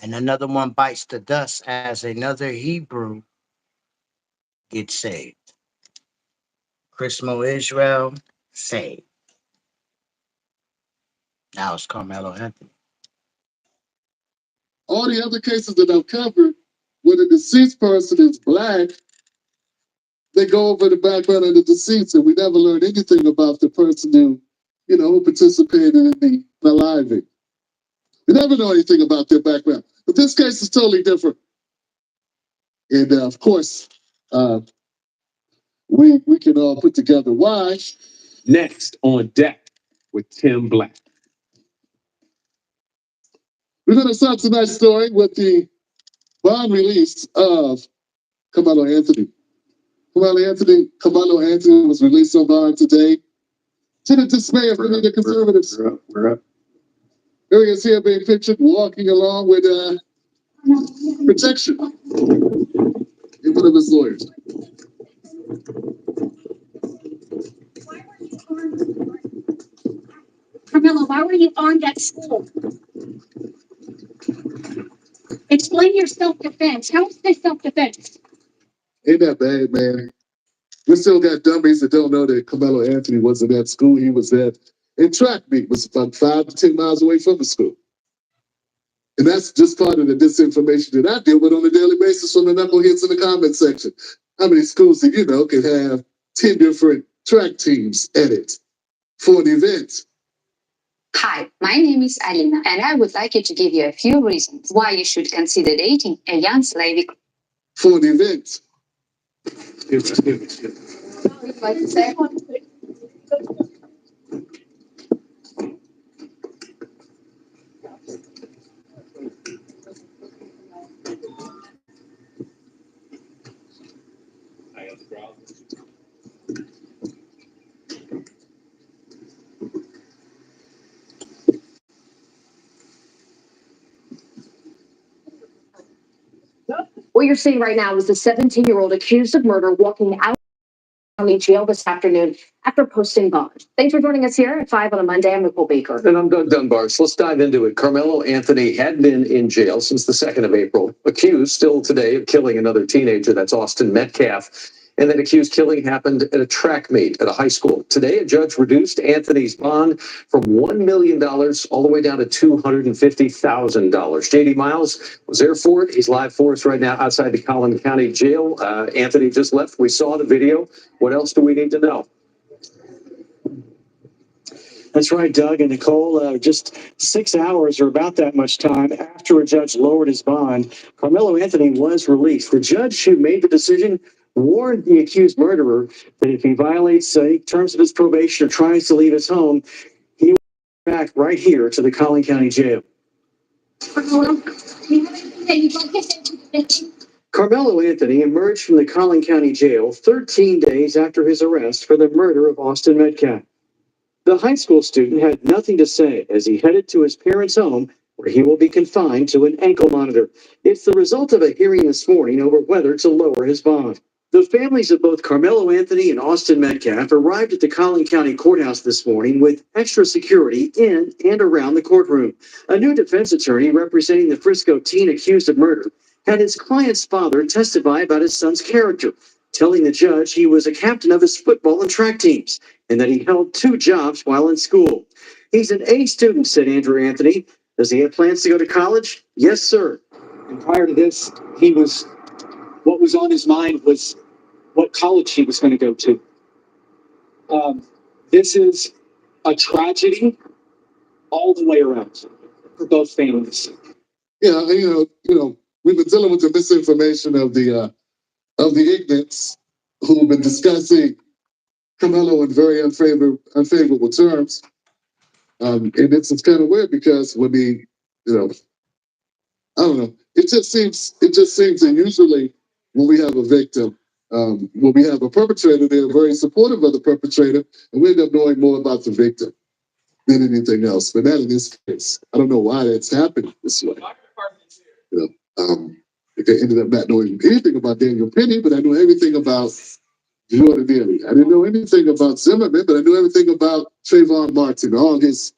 And another one bites the dust as another Hebrew gets saved. Chrismo Israel saved. Now it's Karmelo Anthony. All the other cases that I've covered, where the deceased person is black, they go over the background of the deceased, and we never learn anything about the person who participated in the unaliving. We never know anything about their background. But this case is totally different. And of course, we can all put together why. Next on deck with Tim Black. We're going to start tonight's story with the bond release of Karmelo Anthony. Karmelo Anthony was released on bond today. To the dismay of many of the conservatives. We're up. Here he is here being pictured walking along with protection in one of his lawyers. Karmelo, why were you armed at school? Explain your self-defense. How is this self-defense? Ain't that bad, man. We still got dummies that don't know that Karmelo Anthony wasn't at school. He was at a track meet, was about 5 to 10 miles away from the school. And that's just part of the disinformation that I deal with on a daily basis from the knuckleheads in the comment section. How many schools do you know can have 10 different track teams at it for an event? Hi, my name is Alina, and I would like you to give you a few reasons why you should consider dating a young Slavic. For an event. What you're seeing right now is the 17-year-old accused of murder walking out of the jail this afternoon after posting bond. Thanks for joining us here at 5 on a Monday. I'm Nicole Baker. And I'm Doug Dunbar. So let's dive into it. Karmelo Anthony had been in jail since the 2nd of April, accused still today of killing another teenager. That's Austin Metcalf. And that accused killing happened at a track meet at a high school. Today, a judge reduced Anthony's bond from $1 million all the way down to $250,000. J.D. Miles was there for it. He's live for us right now outside the Collin County Jail. Anthony just left. We saw the video. What else do we need to know? That's right, Doug and Nicole. Just 6 hours or about that much time after a judge lowered his bond, Karmelo Anthony was released. The judge who made the decision warned the accused murderer that if he violates terms of his probation or tries to leave his home, he will be back right here to the Collin County Jail. Karmelo Anthony emerged from the Collin County Jail 13 days after his arrest for the murder of Austin Metcalf. The high school student had nothing to say as he headed to his parents' home, where he will be confined to an ankle monitor. It's the result of a hearing this morning over whether to lower his bond. The families of both Karmelo Anthony and Austin Metcalf arrived at the Collin County Courthouse this morning with extra security in and around the courtroom. A new defense attorney representing the Frisco teen accused of murder had his client's father testify about his son's character, telling the judge he was a captain of his football and track teams and that he held 2 jobs while in school. He's an A student, said Andrew Anthony. Does he have plans to go to college? Yes, sir. And prior to this, what was on his mind was what college he was going to go to. This is a tragedy all the way around for both families. Yeah, we've been dealing with the misinformation of the ignorants who've been discussing Karmelo in very unfavorable terms. And it's kind of weird because when I don't know, it just seems that usually when we have a victim, when we have a perpetrator, they're very supportive of the perpetrator, and we end up knowing more about the victim than anything else. But not in this case. I don't know why that's happened this way. I ended up not knowing anything about Daniel Penny, but I knew everything about Jordan Neely. I didn't know anything about Zimmerman, but I knew everything about Trayvon Martin, all his